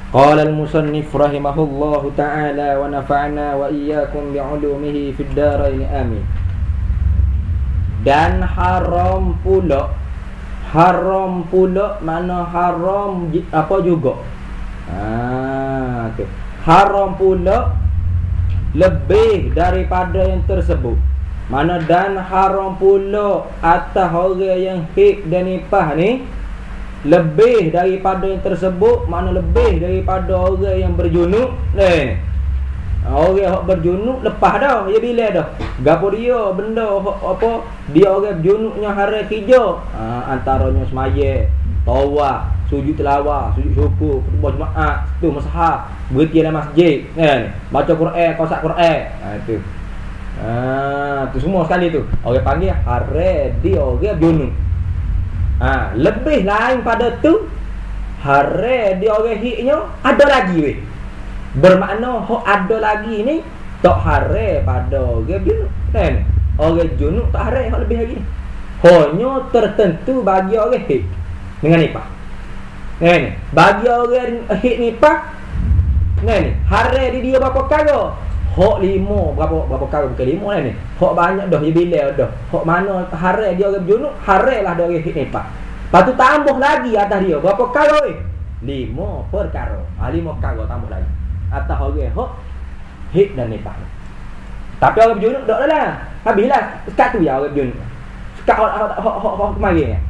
Qala al-musannif rahimahullahu ta'ala wa nafa'na wa iyyakum bi'ulumihi fid dharain amin. Dan haram pula mana haram apa juga. Okay. Haram pula lebih daripada yang tersebut. Mana dan haram pula atas orang yang hik dan nipah ni lebih daripada yang tersebut, mana lebih daripada orang yang berjunuk ni. Orang yang berjunuk lepas dah, dia bila dah. Gapo dia benda apa dia orang berjunuknya hari kerja. Antaranya semaya, tawaf, sujud tilawah, sujud syukur, khutbah Jumaat, tu mushaf, berhenti dalam masjid kan. Baca Quran, qasat Quran. Itu. Tu semua sekali tu. Orang panggil hari dia orang berjunuk. Lebih lain pada tu hari dia orang hiknya ada lagi weh. Bermakna hok ada lagi ni tak hari pada orang junuk kan. Orang junuk tak hari hok lebih lagi. Hanya tertentu bagi orang hik dengan nipah. Kan? Bagi orang hik nipah kan, hari di dia berapa kali? Hok 5 berapa kali bukan 5 lah ni. Hok banyak dah dia bila dah. Hok mana hari dia orang junuk, hari lah dia orang hik nipah. Lepas tu tambah lagi atas dia berapa kali? 5 perkara. 5 kali tambah lagi atas orang hok hik dan nipah. Tapi orang berjunuk tak lah. Habislah sekat tu ya orang berjunuk. Sekat hok kemarin.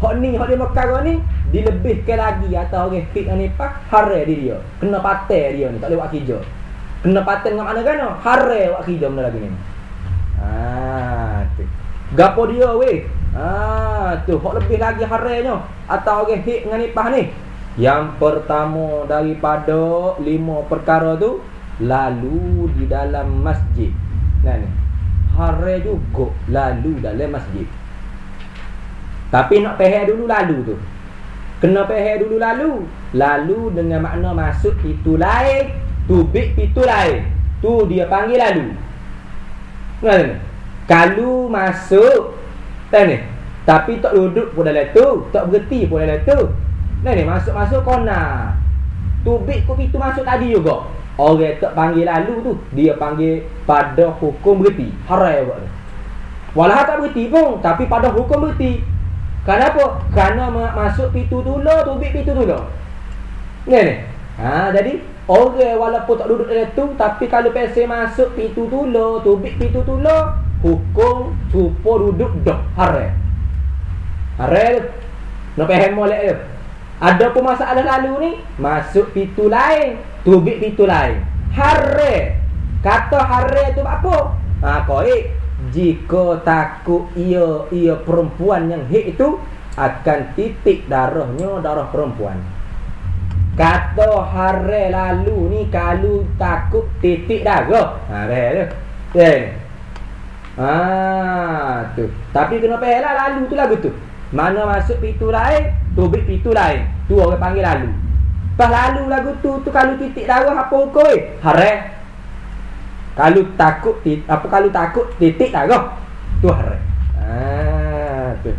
Hok ni hok 5 kali ni dilebihkan lagi atas orang hik dan nipah hari dia. Kena patai dia ni tak boleh buat kerja. Kena paten dengan mana kan? Hare buat kerja benda lagi ni. Tu. Gapo dia weh? Tu hok lebih lagi harenya atau orang hik dengan nipah ni. Yang pertama daripada 5 perkara tu, lalu di dalam masjid. Nah ni. Hare juga lalu dalam masjid. Tapi nak peheh dulu lalu tu. Kena peheh dulu lalu. Lalu dengan makna masuk itu lain, tubik itu lain. Tu dia panggil lalu. Mana? Kalau masuk ni, tapi tak duduk pun dalam tu, tak berhenti pun dalam tu. Ni masuk kona. Tubik ku pintu masuk tadi juga. Orang tak panggil lalu tu, dia panggil pada hukum berhenti. Harai buat tu. Walau tak berhenti pun, tapi pada hukum berhenti. Kenapa? Kerana masuk pintu dulu, tubik pintu dulu. Ni. Jadi orang walaupun tak duduk dalam tu, tapi kalau pesen masuk pintu dulu, tubik pintu dulu, hukum supo duduk dah harai. Harai tu. Nak paham molek tu. Ada pun masalah lalu ni, masuk pintu lain, tubik pintu lain. Harai. Kata harai tu apa? Koi jika takut ia perempuan yang hik itu akan titik darahnya darah perempuan. Kata harai lalu ni kalau takut titik darah. Harai tu. Tu. Tapi kenapa lah lalu tu lagu tu? Mana masuk pintu lain, tubik pintu lain. Tu orang panggil lalu. Pas lalu lagu tu kalau titik darah apa hukum harai. Kalau takut titik darah tu harai. Tu.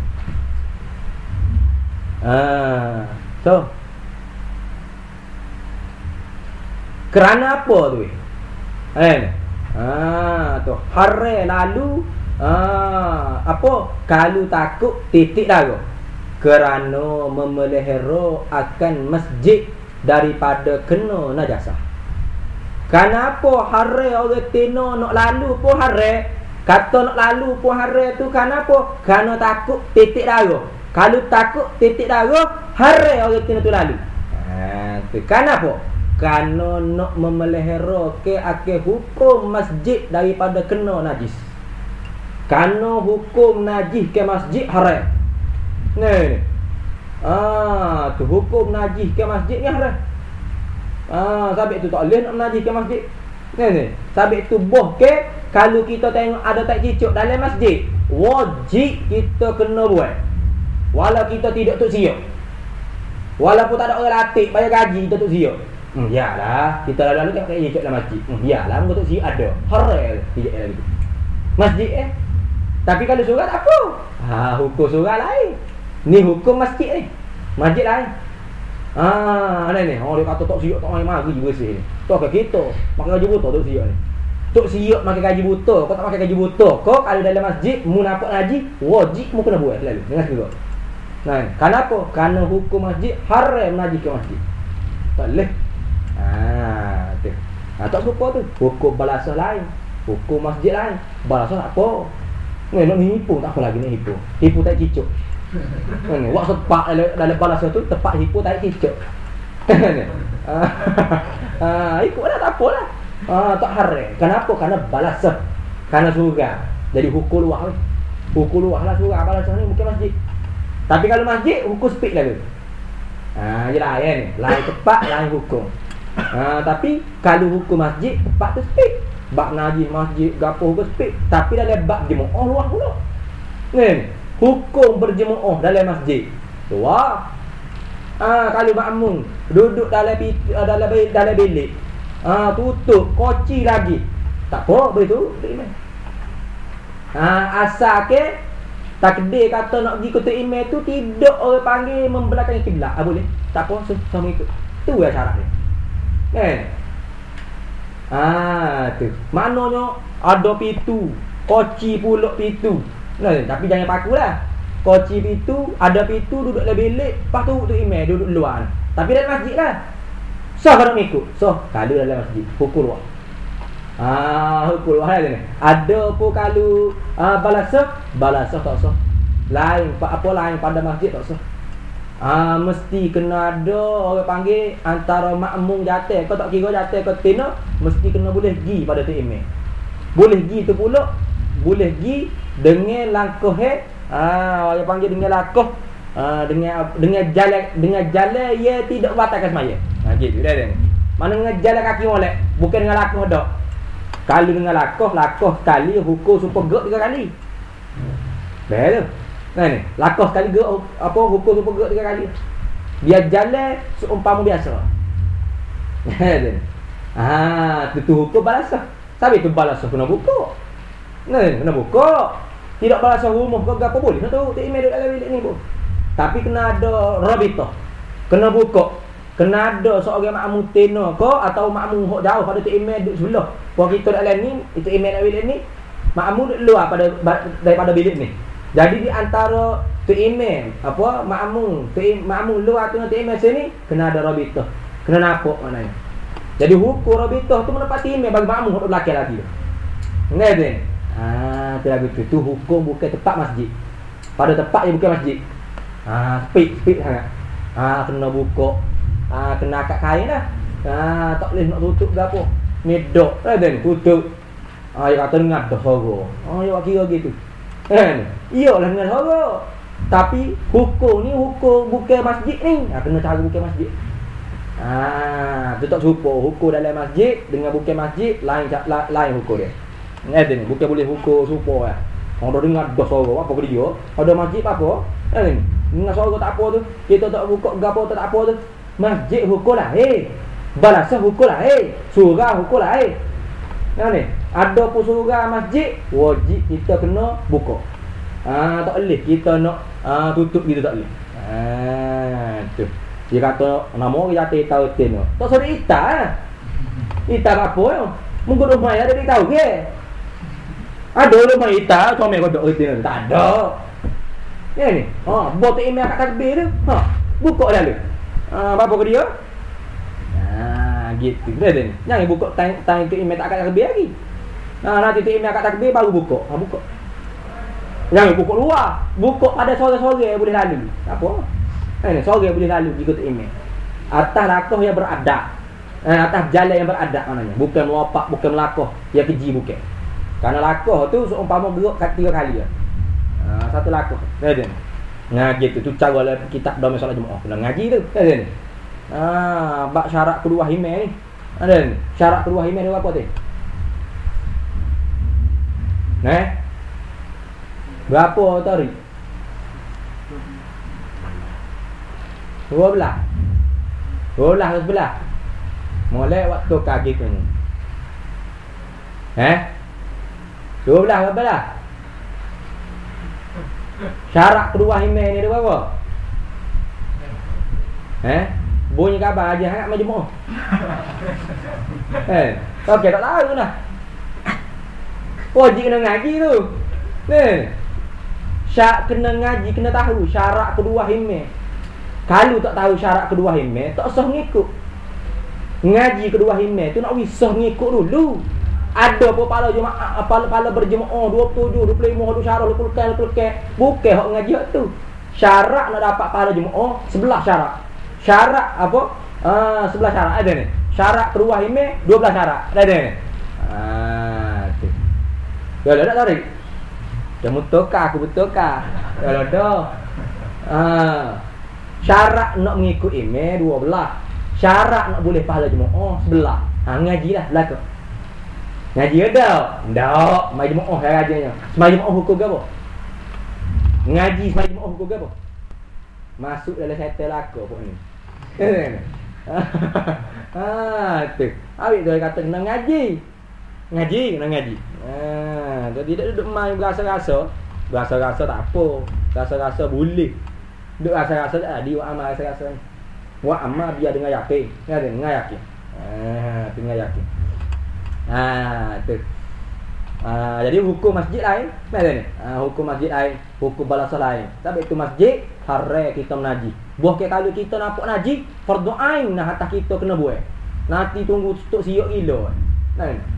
So kerana apa tu? Tu harai lalu apa? Kalau takut titik darah kerana memelihara akan masjid daripada kena najasah. Kenapa harai orang tino nak lalu pun harai? Kata nak lalu pun harai tu kenapa? Kerana takut titik darah. Kalau takut titik darah, harai orang tino tu lalu. Tu kenapa? Kerana nak memelihara ke akhir hukum masjid daripada kena najis. Kerana hukum najis ke masjid harai. Ni. Tu hukum najis ke masjid ni harai. Sabit tu tak boleh nak najis ke masjid. Ni. Sabit tu boh ke kalau kita tengok ada tak cicuk dalam masjid, wajib kita kena buat. Walau kita tidak tuk siap. Walaupun tak ada orang latih bayar gaji kita tuk siap. Yalah, kita lalu tak pakai cicuk dalam masjid. Yalah, engkau tuk siap ada. Harai tidak lagi. Masjid Tapi kalau surat apa? Hukum surat lain. Ni hukum masjid ni. Masjid lain. Ni orang dia kata tok siok tok mai mari bersih ni. Tok kita makan gaji buta tok siok ni. Tok siok makan gaji buta, kau tak makan gaji buta. Kau kalau dalam masjid mu nampak ngaji, wajib mu kena buat selalu. Dengar juga. Nah, kenapa? Karena hukum masjid haram mengaji ke masjid. Tak boleh. Tu. Tak lupa tu. Hukum balasah lain, hukum masjid lain. Balasah tak apa. Ni nak hipu tak apa lagi ni hipu. Hipu tak cicuk. Ni wak sepak dalam balasah tu tepat hipu tak cicuk. Ikutlah tak apalah. Tak haram. Kenapa? Karena balasah. Karena surga. Jadi hukum luar. Hukum luar lah surga balasah ni bukan masjid. Tapi kalau masjid hukum speed lah tu. Je lain. Lain tepat, lain hukum. Tapi kalau hukum masjid tepat tu speed. Bab najis masjid gapo hukum speed. Tapi dalam bab jemaah luar pula. Ni hukum berjemaah dalam masjid. Luar. Kalau makmum duduk dalam bilik. Tutup koci lagi. Tak apa begitu. Asal ke takdir kata nak pergi kota email tu tidak orang panggil membelakangi kiblat. Boleh. Tak apa sama ikut. Tu lah syarat dia. Kan? Tu. Maknanya ada pintu, koci pula pintu. Nah, tapi jangan pakulah. Koci pintu, ada pintu duduk dalam bilik, lepas tu email duduk luar. Tapi dalam masjid lah. Sah kalau nak ikut. Kalau dalam masjid, hukum luar. Hukum luar lah ni. Ada pun kalau balasah tak sah. Lain apa lain pada masjid tak sah. Mesti kena ada orang panggil antara makmum jatuh. Kau tak kira jatuh kau tina, mesti kena boleh pergi pada tu email. Boleh pergi tu pula, boleh pergi dengan langkah orang panggil dengan langkah dengan jalan ia tidak batalkan semaya. Gitu dah. Mana dengan jalan kaki molek, bukan dengan langkah dak. Kalau dengan langkah sekali hukum super gerak 3 kali. Betul. Nah ni, langkah sekali gerak apa hukum super gerak 3 kali. Dia jalan seumpama biasa. Tu hukum balasah. Sabi tu balasah kena buka. Nah, kena buka. Tidak balasah rumah ke apa boleh. Tahu tak email dalam bilik ni pun. Tapi kena ada rabitah. Kena buka. Kena ada seorang makmum tena ke atau makmum hok jauh pada tu email duduk sebelah. Kalau kita dalam ni, itu email dalam bilik ni, makmum duduk luar daripada bilik ni. Jadi di antara tu email apa makmum luar tu email sini kena ada rabitah. Kena nampak maknanya. Jadi hukum rabitah tu menepati email bagi makmum hok belakang lagi. Ingat ni? Tu lagu tu. Tu hukum bukan tempat masjid. Pada tempat yang bukan masjid. Speed sangat. Kena buka. Kena akad kain dah. Tak boleh nak tutup ke apa. Medok dah ni tutup. Dia kata dengar dah sorok. Dia kira gitu. Kan? Iyalah dengan sorok. Tapi hukum ni hukum bukan masjid ni. Kena cara bukan masjid. Tu tak serupa. Hukum dalam masjid dengan bukan masjid lain hukum dia. Ni bukan boleh hukum serupa lah. Orang dah dengar dah sorok apa ke dia. Ada masjid apa? Ni dengar sorok tak apa tu. Kita tak buka gapo tak apa tu. Masjid hukum lah. Balasah hukum lah. Surah hukum lah. Ni ada pun surah masjid wajib kita kena buka. Tak boleh kita nak tutup gitu tak boleh. Tu. Dia kata nama orang jatuh tahu tin tu. Tak suruh ita lah. Ita apa ya? Mungkin rumah ada dia tahu ke? Ada rumah ita comel kau dok tin tak ada. Ni. Buat email kat takbir tu. Buka dah lu. Apa ke dia? Gitu. Dah. Jangan buka time tu email tak kat takbir lagi. Nanti tu email kat takbir baru buka. Buka. Jangan buka luar. Buka pada sore-sore boleh lalu. Tak apa. Sore boleh lalu ikut email. Atas lakah yang beradab. Atas jalan yang beradab maknanya. Bukan melopak, bukan melakah. Yang keji bukan. Kerana lakah tu seumpama gerak kat 3 kali lah. Satu lakah. Dah. Ngaji tu cara dalam kitab dalam solat Jumaat. Kena ngaji tu. Dah. Bab syarat kedua email ni. Ada ni. Syarat kedua email dia apa tu? Berapa tarikh? 12 ke 11? Mulai waktu kaki tu ni. 12 ke 11? Syarat kedua email ni ada berapa? Bunyi khabar aja hangat majmuk. Okey tak tahu lah. Wajib kena ngaji tu. Kena ngaji, kena tahu syarat kedua himeh. Kalau tak tahu syarat kedua himeh, tak usah ngikut. Ngaji kedua himeh tu nak wisah ngikut dulu. Ada apa pala jemaah, pala berjemaah 27, 25 syarat 20 bukan hak ngaji hak tu. Syarat nak dapat pahala jemaah 11 syarat. Syarat apa? 11 syarat ada ni. Syarat kedua himeh 12 syarat. Ada ni. Tu. Kalau tak tarik. Kamu tukar, aku bertukar. Kalau dah. Syarat nak mengikut imam 12. Syarat nak boleh pahala jemaah 11. Ngajilah belaka. Ngaji ada? Ndak, mai jemaah rajanya. Semai jemaah hukum ke apa? Ngaji semai jemaah hukum ke apa? Masuk dalam syaitan laka pun ni. Tu. Awak tu kata kena ngaji. Ngaji, kena ngaji. Jadi tidak duduk main berasa-rasa. Berasa-rasa tak apa. Rasa-rasa boleh. Duk rasa-rasa tak ada. Buat amal rasa-rasa ni. Buat amal biar dengan yakin. Dengan yakin. Dengan yakin. Tu. Jadi hukum masjid lain. Macam ni. Hukum masjid lain. Hukum balasah lain. Tapi itu masjid. Haram kita menaji. Buah ke kalau kita nampak naji. Fardu ain nah atas kita kena buat. Nanti tunggu stok siok gila.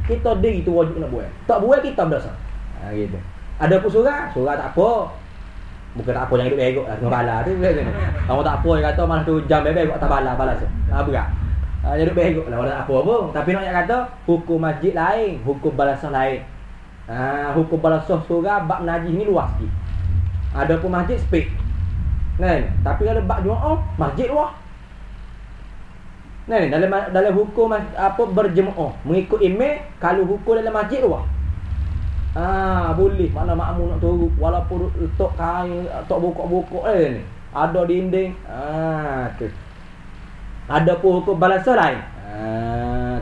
Kita diri tu wajib nak buat. Tak buat kita berdosa. Gitu. Ada pun surah tak apa. Bukan tak apa jangan duduk begok lah dengan bala tu. Kamu tak apa yang kata malah tu jam begok atas bala balas. Berat. Jangan duduk begok lah tak apa pun. Tapi nak kata hukum masjid lain, hukum balasah lain. Hukum balasah surah bab najis ni luas sikit. Ada pun masjid spek. Tapi kalau bab jemaah masjid luas. Dalam hukum apa berjemaah mengikut imam kalau hukum dalam masjid luas. Boleh mana makmum nak turun walaupun letak kain tak bokok-bokok ni. Ada dinding. Tu. Ada pun hukum balasah lain.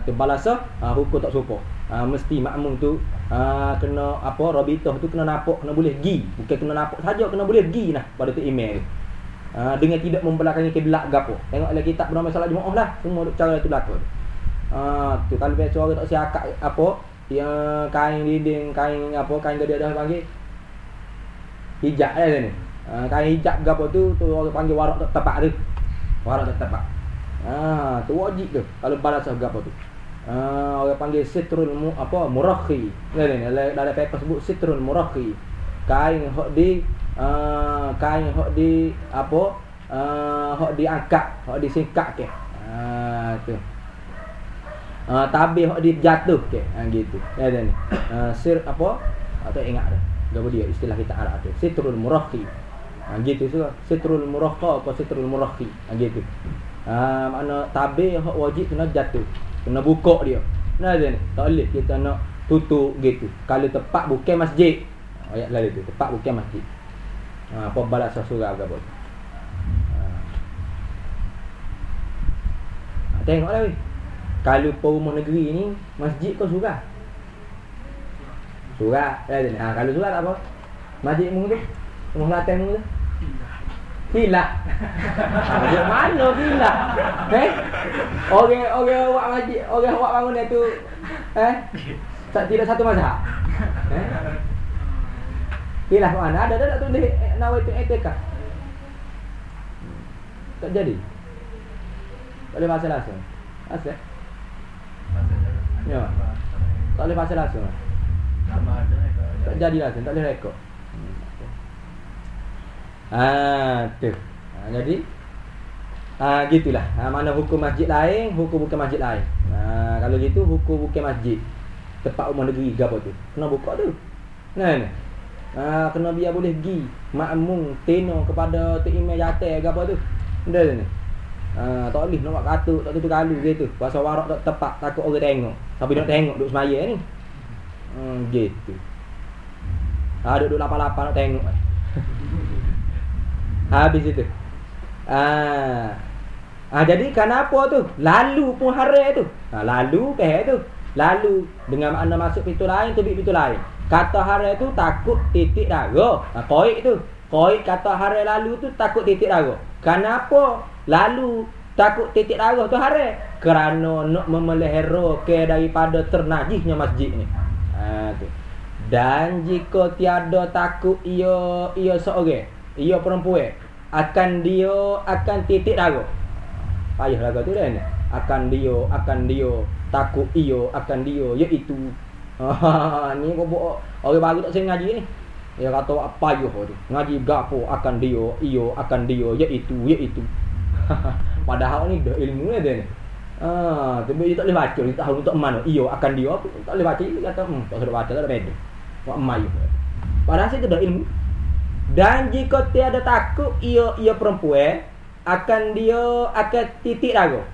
Tu balasah hukum tak serupa. Mesti makmum tu kena apa rabitah tu kena nampak, kena boleh pergi. Bukan kena nampak saja, kena boleh pergi nah pada tu imam tu. Dengan tidak membelakangi kiblat gapo. Tengok lagi kitab bernama salat jemaah lah. Semua cara tu berlaku. Tu kalau biasa orang tak siakat apa yang kain dinding, kain apa, kain dia dah panggil hijab ni. Kain hijab gapo tu orang panggil warak tak tepat tu. Warak tak tepat. Tu wajib tu kalau balasah gapo tu. Orang panggil sitrul murakhi. Dalam paper sebut sitrul murakhi. Kain hok di kain hok di apa hok diangkat, hok disingkat ke. Tu. Tabih hok dijatuh ke. Gitu. Ni. Sir apa? Tak ingat dah. Gapo dia istilah kita Arab tu. Sitrul murakhi. Gitu tu. Sitrul murakha atau sitrul murakhi. Gitu. Makna tabih hok wajib kena jatuh. Kena buka dia. Ni. Tak boleh kita nak tutup gitu. Kalau tepat bukan masjid. Ayat lain tu tepat bukan masjid. Apa balasah surah ke apa. Tengoklah weh. Kalau rumah negeri ni masjid kau surah. Surah. Kalau surah tak apa. Masjid mung tu. Rumah Kelantan mung tu. Hilah. Masjid mana hilah? Orang awak masjid, orang awak bangun dia tu tidak satu mazhab. Hilah mana? Ada tak tulis nawaitu i'tikaf? Tak jadi. Tak boleh bahasa langsung. Asal? Ya. Tak boleh bahasa langsung. Tak jadi langsung, tak boleh rekod. Tu. Jadi gitulah. Mana hukum masjid lain, hukum bukan masjid lain. Kalau gitu hukum bukan masjid. Tempat rumah negeri ke apa tu? Kena buka tu. Kena biar boleh pergi makmum teno kepada tu imam jatuh ke apa tu. Benda ni. Tak boleh nak buat katuk, tak tutup kalu gitu. Pasal warak tak tepat, takut orang tengok. Tapi nak tengok duduk semaya ni. Gitu. Duduk lapar-lapar nak tengok. Habis itu. Jadi kenapa tu? Lalu pun haram tu. Lalu tu. Lalu dengan makna masuk pintu lain, terbit pintu lain. Kata haram tu takut titik darah. Qaid tu. Qaid kata haram lalu tu takut titik darah. Kenapa? Lalu takut titik darah tu haram kerana nak memelihara ke daripada ternajisnya masjid ni. Tu. Dan jika tiada takut ia seorang, ia perempuan, akan titik darah. Payah lagu tu dah ni. Akan dia takut ia akan dia iaitu. Ni kau orang baru tak sering ngaji ni. Dia kata apa payah tu. Ngaji gapo akan dia, akan dia iaitu. Padahal ni dah ilmu ni dia ni. Tapi dia tak boleh baca, dia tak tahu untuk mana. Akan dia apa? Tak boleh baca, dia kata tak sudah baca tak ada beda. Buat mayu. Padahal itu dah ilmu. Dan jika tiada takut ia perempuan akan titik darah.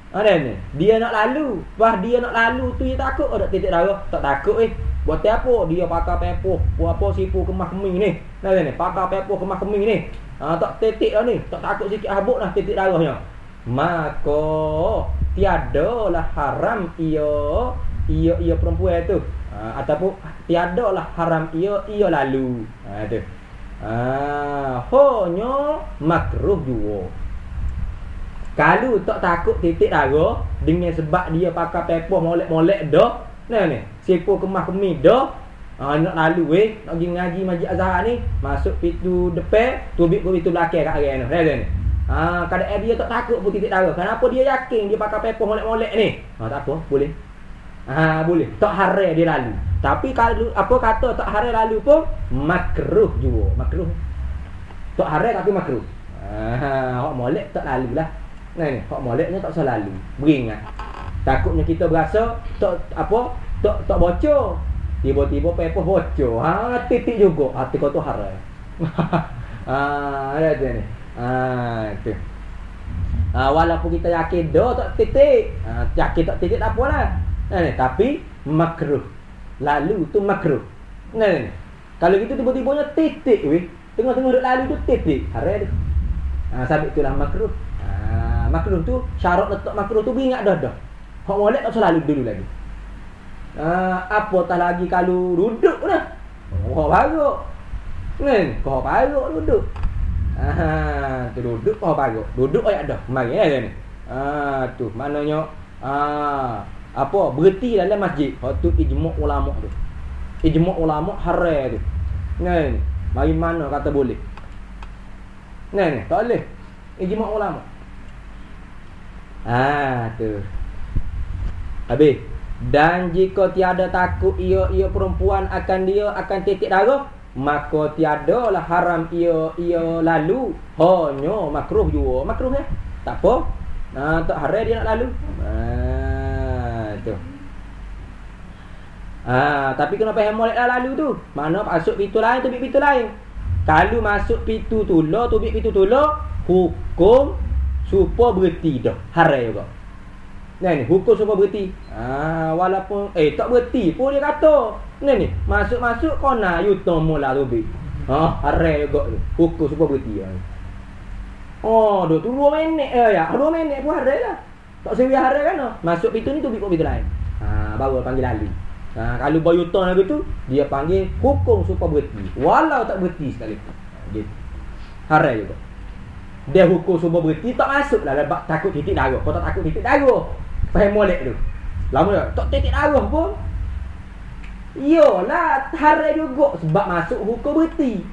Ada ni. Dia nak lalu. Dia nak lalu tu dia takut ada titik darah. Tak takut Buat apa? Dia pakai pepoh. Buat apa sipu kemah keming ni. Nah ni. Pakai pepoh kemah keming ni. Tak titik dah ni. Tak takut sikit habuk dah titik darahnya. Maka tiadalah haram ia perempuan tu. Ataupun tiadalah haram ia lalu. Tu. Hanya makruh juga. Kalau tak takut titik darah dengan sebab dia pakai pepoh molek-molek dah. Ni. Sipu kemah kemih dah. Nak lalu nak pergi ngaji Masjid Azhar ni, masuk pintu depan, tubik ke pintu belakang kat arah ni. Kadang dia tak takut pun titik darah. Kenapa dia yakin dia pakai pepoh molek-molek ni? Tak apa, boleh. Boleh. Tak haram dia lalu. Tapi kalau apa kata tak haram lalu pun makruh juga. Makruh. Tak haram tapi makruh. Hak molek tak lalulah. Ni, hak moleknya tak usah lalu. Beringat. Takutnya kita berasa tak bocor. Tiba-tiba pepoh bocor. Titik juga. Hati kau tu haram. Ada tu ni. Tu. Walaupun kita yakin dah tak titik. Yakin tak titik tak apalah. Tapi makruh. Lalu tu makruh. Kalau gitu tiba-tibanya titik tengah-tengah duk lalu tu titik. Haram tu. Sabit itulah makruh. Makruh tu syarat letak makruh tu beringat dah. Hak molek tak selalu dulu lagi. Apatah lagi kalau duduk dah. Kau paruk. Kau paruk duduk. Tu duduk kau paruk. Duduk ayat dah. Mari ni. Tu maknanya berhenti dalam masjid. Tu ijma' ulama tu. Ijma' ulama haram tu. Mari mana kata boleh. Tak boleh. Ijma' ulama. Tu. Habis. Dan jika tiada takut ia perempuan akan titik darah, maka tiadalah haram ia lalu. Hanya makruh juga. Makruh tak apa. Tak haram dia nak lalu. Tu. Tapi kenapa yang molek lalu tu? Mana masuk pintu lain, tubik pintu lain. Kalau masuk pintu tula, tubik pintu tula, hukum supaya berhenti dah. Haram juga. Ni hukum supaya berhenti. Walaupun tak berhenti pun dia kata. Ni masuk kona yuto mula tubik. Haram juga tu. Hukum supaya berhenti. Tu 2 minit ya. 2 minit pun haram lah. Tak sewi haram kan? Masuk pintu ni tubik pintu lain. Baru panggil lalu. Kalau bayu turn lagu tu, dia panggil hukum supaya berhenti. Walau tak berhenti sekalipun. Gitu. Haram juga. Dia hukum supaya berhenti tak masuk lah sebab takut titik darah. Kau tak takut titik darah. Faham molek tu. Lama dah. Tak titik darah pun. Yolah haram juga sebab masuk hukum berhenti.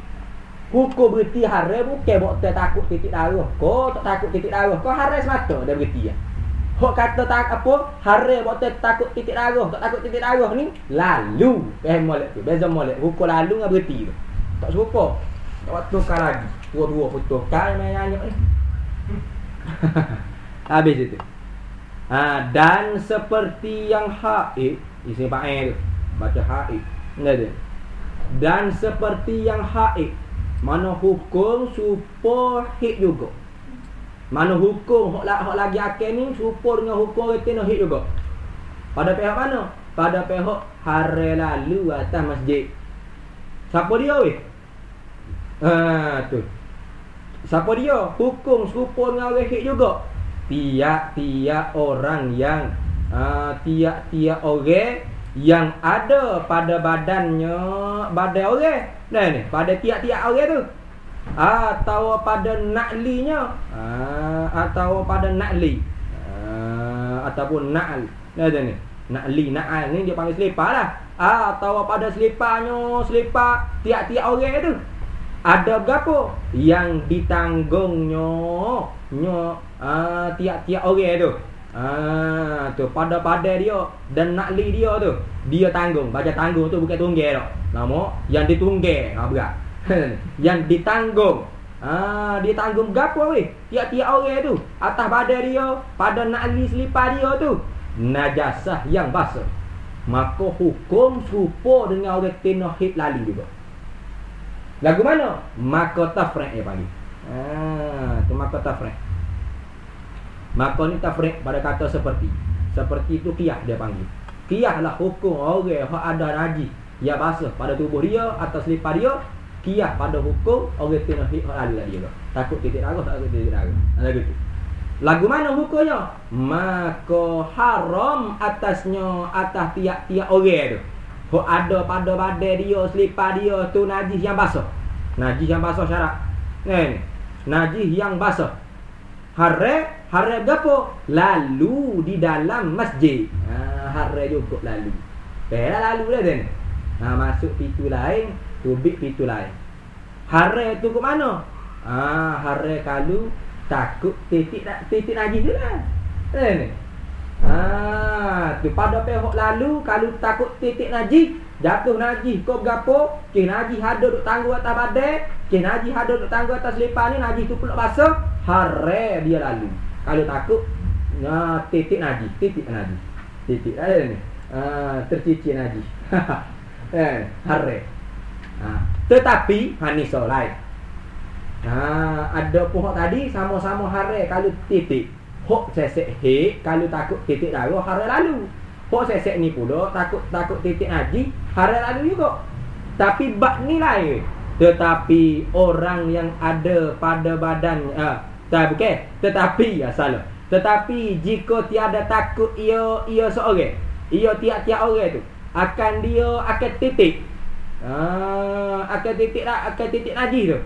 Hukum berhenti haram bukan buat takut titik darah. Kau tak takut titik darah. Kau haram semata dia berhenti. Hok kata haram buat takut titik darah, tak takut titik darah ni lalu. Faham molek tu. Beza molek. Hukum lalu dengan berhenti tu. Tak serupa. Tak waktu kau lagi. Dua-dua putus kan main nyanyi ni. Habis itu. Dan seperti yang haid, isi baik tu. Baca haid. Ada. Dan seperti yang haid, mana hukum supaya haid juga. Mana hukum hok lagi akal ni supaya dengan hukum retina haid juga. Pada pihak mana? Pada pihak haram lalu atas masjid. Siapa dia weh? Tu. Siapa dia? Hukum serupa dengan orang haid juga. Tiap-tiap orang yang tiap-tiap orang yang ada pada badan orang. Ni pada tiap-tiap orang tu. atau pada naklinya, atau pada nakli, ataupun na'al. Ni ada ni. Nakli, na'al ni dia panggil selipar lah. Atau pada seliparnya, selipar tiap-tiap orang tu. Ada berapa yang ditanggungnya tiap-tiap orang tu. Tu pada dia dan nakli dia tu. Dia tanggung. Baca tanggung tu bukan tunggal dak. Nama yang ditunggal, berat. Yang ditanggung. Dia tanggung berapa weh? Tiap-tiap orang tu. Atas badan dia, pada nakli selipar dia tu, najasah yang basah. Maka hukum serupa dengan orang tino hid lali juga. Lagu mana? Maka tafriq dia panggil. Tu maka tafriq. Maka ni tafriq pada kata seperti itu qiyah dia panggil. Qiyah lah hukum orang yang ada najis yang basah pada tubuh dia atau selipar dia. Qiyah pada hukum orang tino hid lali dia juga. Takut titik darah, takut titik darah. Ada gitu. Lagu mana hukumnya? Maka haram atasnya, atas tiap-tiap orang tu. Hok ada pada badan dia, selipar dia tu najis yang basah. Najis yang basah syarat. Ni. Najis yang basah. Haram gapo? Lalu di dalam masjid. Haram juga lalu. Lalu dah kan. Masuk pintu lain, tubik pintu lain. Haram tu ke mana? Haram kalau takut titik najis tu lah. Ni. Tu pada pihak lalu kalau takut titik najis, jatuh najis kau gapo? Ke najis ada duk tangguh atas badan, ke najis ada duk tangguh atas selipar ni, najis tu pula basah, hare dia lalu. Kalau takut titik najis. Titik ada ni. Tercicir najis. Hare. Tetapi ni solat. Ada pun tadi sama-sama hare kalau titik. Hok sesek he kalau takut titik darah hare lalu. Hok sesek ni pula takut titik najis hare lalu juga. Tapi bab ni lain. Tetapi orang yang ada pada badan tetapi salah. Tetapi jika tiada takut ia seorang, ia tiap-tiap orang tu akan titik. Akan titik najis tu.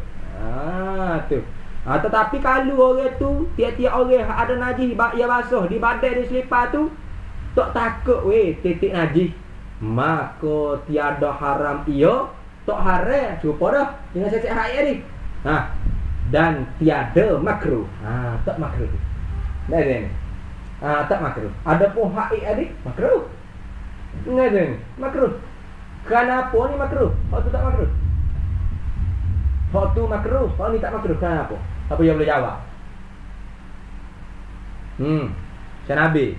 Tu. Tetapi kalau orang tu tiap-tiap orang ada najis yang basah di badan dia selipar tu, tak takut weh titik najis, maka tiada haram ia, tak haram serupa dah dengan sesek hayat ni. Dan tiada makruh. Tak makruh. Dah. Tak makruh. Ada pun haid adik makruh. Ngada ni makruh. Kenapa ni makruh? Hak tu tak makruh. Hak tu makruh, hak ni tak makruh. Kenapa? Apa yang boleh jawab? Syekh Nabi.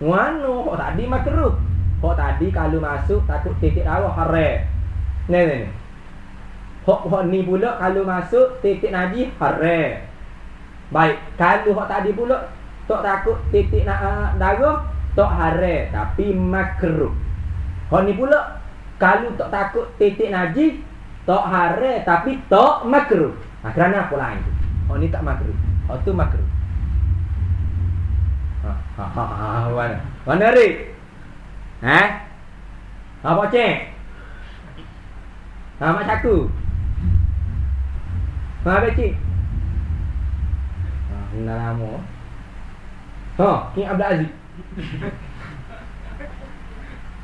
Hak tadi makruh. Hak tadi kalau masuk takut titik darah haram. Ni. Hak ni pula kalau masuk titik najis haram. Baik, kalau hak tadi pula tak takut titik darah tak haram tapi makruh. Hak ni pula kalau tak takut titik najis tak haram tapi tak makruh. Kerana apa lain tu? Hak ni tak makruh. Hak tu makruh. Mana Rik? Apa cek? Mak caku. Becik. Dah lama. King Abdul Aziz.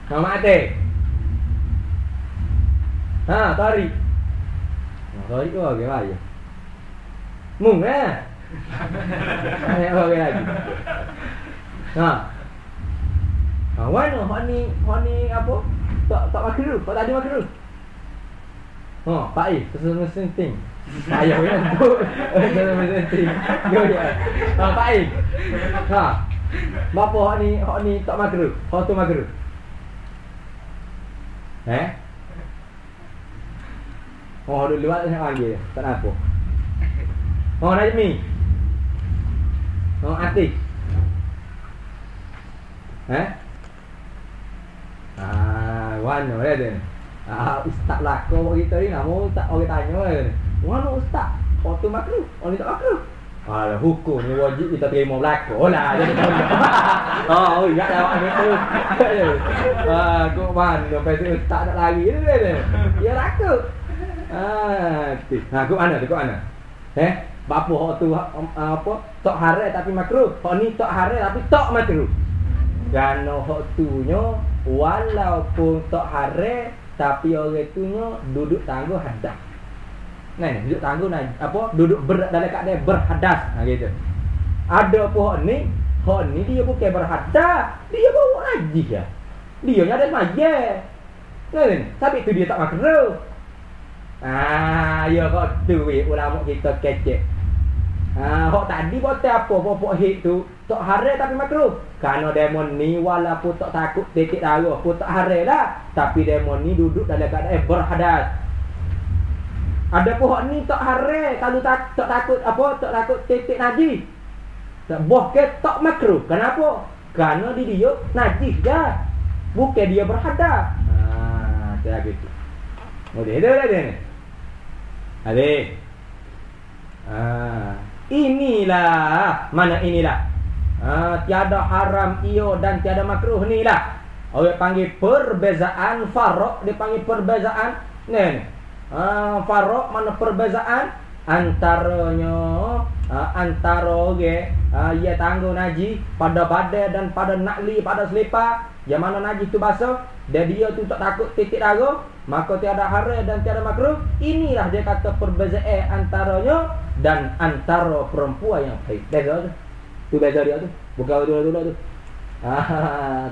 Mak Atik. Tarik. Tarik tu orang lain. Mung Banyak orang lagi. Mana hak ni apa? Tak makruh, hak tadi makruh. Pak sesuatu penting. Payah kan tu. Sesuatu penting. Pak Bapa hak ni tak makruh. Hak tu makruh. Dulu luar nak panggil. Tak apa. Najmi. Atik. Mana dia? Ustaz lako kita ni nama tak orang tanya kan. Mana ustaz? Hak tu makruh. Hak ni tak makruh. Hukum ni wajib kita terima belako lah. Jadi ingat jawab ni tu. Kok mana pasal ustaz nak lari tu dia. Dia laku. Tu. Kok mana tu? Kok mana? Bapa hok tu apa? Tok haram tapi makruh. Hok ni tok haram tapi tok makruh. Kerana hok tunyo walaupun tok haram tapi orang tunyo duduk tangguh hadas. Duduk tangguh apa? Duduk dalam keadaan berhadas. Gitu. Ada pohon ni dia bukan berhadas, dia bawa najis ya. Dia nya ada semaya. Tapi tu dia tak makruh. Ya kau tu ulama kita kecek. Hok tadi bote apa popok hit tu tok haram tapi makruh. Kerana demon ni walaupun tak takut titik darah pun tak haram lah, tapi demon ni duduk dalam keadaan berhadas. Ada pohon ni tak haram kalau tak takut apa, tak takut titik najis. Tak boh ke tak makruh. Kenapa? Kerana dia najis dah. Bukan dia berhadas. Kayak gitu. Boleh dah ni. Adik. Inilah. Mana inilah? Tiada haram iyo dan tiada makruh ni lah. Orang panggil perbezaan farok, dia panggil perbezaan ni. Farok mana perbezaan antaranya antara ia tangguh najis pada badai dan pada nakli pada selipar. Yang mana najis tu basah dan dia tu tak takut titik darah, maka tiada haram dan tiada makruh. Inilah dia kata perbezaan antaranya dan antara perempuan yang haid. Beza tu. Tu beza dia tu. Bukan dulu tu.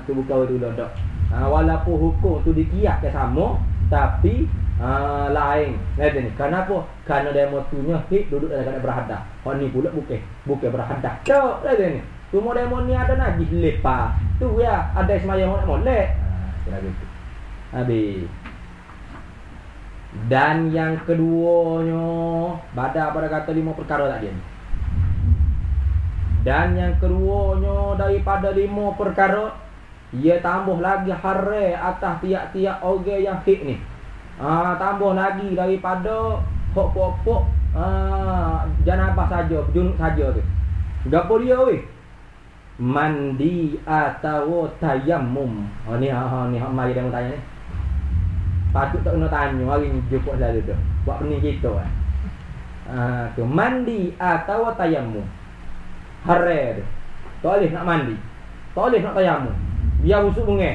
Tu bukan dulu dak. Walaupun hukum tu dikiaskan sama tapi lain. Ni. Kenapa? Kerana dia motunya haid duduk dalam keadaan berhadas. Hak ni pula bukan berhadas. Tak ni. Cuma demo ni ada najis lepas. Tu ya, ada semayang molek. Kira gitu. Habis. Dan yang keduanya, pada kata 5 perkara tadi. Dan yang keduanya daripada 5 perkara, ia tambah lagi haram atas tiap-tiap orang yang haid ni. Tambah lagi daripada pokok-pokok janabah saja, junub saja tu. Gapo dia weh? Mandi atau tayammum. Ni mari dia tanya ni. Patut tak kena tanya hari ni jumpa selalu tu. Buat pening kita tu mandi atau tayammum. Haram tu. Tak boleh nak mandi. Tak boleh nak tayammum. Biar busuk bunga.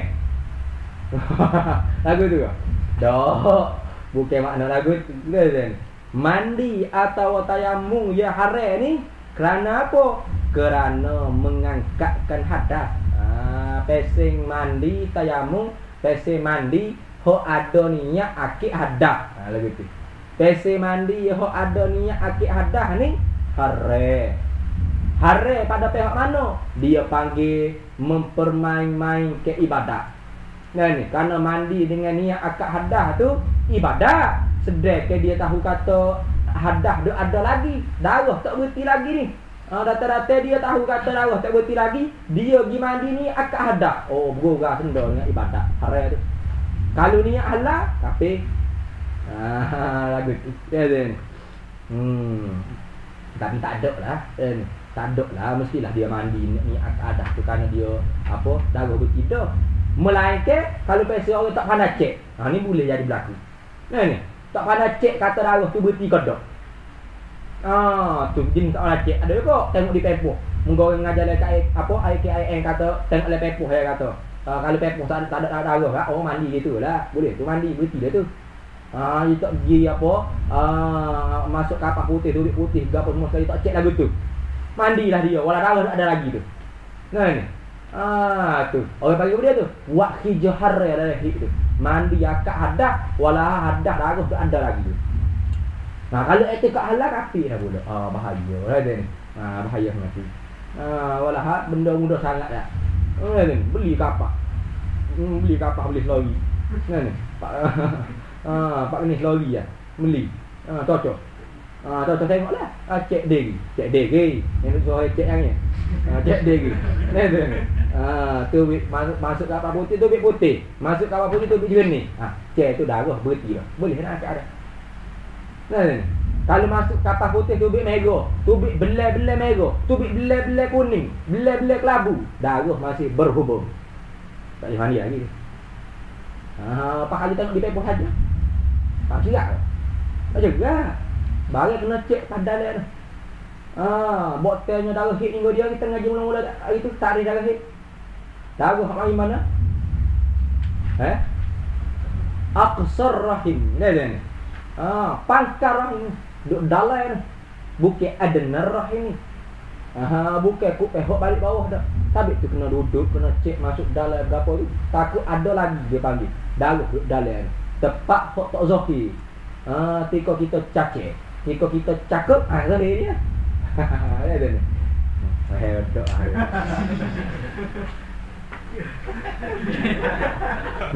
Lagu tu ke? Dak. Bukan makna lagu tu kan. Mandi atau tayammum ya haram ni kerana apa? Kerana mengangkatkan hadas. Pesing mandi tayammum, pesing mandi hok ada niat akid hadas. Lagu tu. Pesing mandi hok ada niat akid hadas ni haram. Haram pada pihak mana? Dia panggil mempermain-main ke ibadat. Ni kerana mandi dengan niat akad hadas tu ibadat. Sedangkan dia tahu kata hadas dia ada lagi, darah tak berhenti lagi ni. Data-data dia tahu kata darah tak berhenti lagi, dia pergi mandi ni akad hadas. Bergurau senda dengan ibadat. Haram tu. Kalau niat halal, kafir. Lagu tu. Tapi tak ada lah. Tak ada lah, mestilah dia mandi ni akad hadas tu kerana dia apa? Darah berhenti dah. Melainkan kalau pasal orang tak pandai cek. Ni boleh jadi berlaku. Ni. Tak pandai cek kata darah tu berhenti ke tak. Tu jenis tak pandai cek. Ada kok tengok di pepoh. Menggoreng ngajar dekat apa IKIN kata tengok le pepoh dia kata. Kalau pepoh tak ada darah kan orang mandi gitulah. Boleh tu mandi berhenti dah tu. Dia tak pergi apa masuk kapal putih, duduk putih gapo semua sekali tak cek lagu tu. Mandilah dia wala darah tak ada lagi tu. Ni. Tu. Orang panggil dia tu wa hijhar ada hik tu. Mandi akad hadas wala hadas darah tu ada lagi tu. Kalau etikad halal kafir dah pula. Bahaya lah dia ni. Bahaya mati. Wala benda mudah sangat dah. Ni beli kapal. Beli kapal beli lori. Ni. Pak ni lori ah. Beli. Cocok. Cocok tengoklah. Cek degi. Yang tu suruh cek yang ni. Cek degi. Ni. Tu masuk kapal putih tu bit putih. Masuk kapal putih tu bit jernih. Cek tu darah berhenti dah. Boleh nak akad dah. Nah, kalau masuk kapal putih tu bit merah, tu bit belai-belai merah, tu bit belai-belai kuning, belai-belai kelabu, darah masih berhubung. Tak boleh mandi lagi. Pak Haji tengok di pepoh saja. Tak silap. Tak juga. Bagi kena cek kadar dia. Botolnya darah hit ni dia kita ngaji mula-mula hari tu tak ada darah hit. Darah hak mana? Aqsar rahim. Ni. Pangkar rahim. Duk dalai ni. Bukan adna rahim ni. Bukan hok balik bawah dah. Tapi tu kena duduk, kena cek masuk dalam berapa tu. Takut ada lagi dia panggil. Darah duk dalai ni. Tepat hok tak zahir. Tika kita cakap. Tika kita cakap, zahir dia. Ada ni. Saya dok.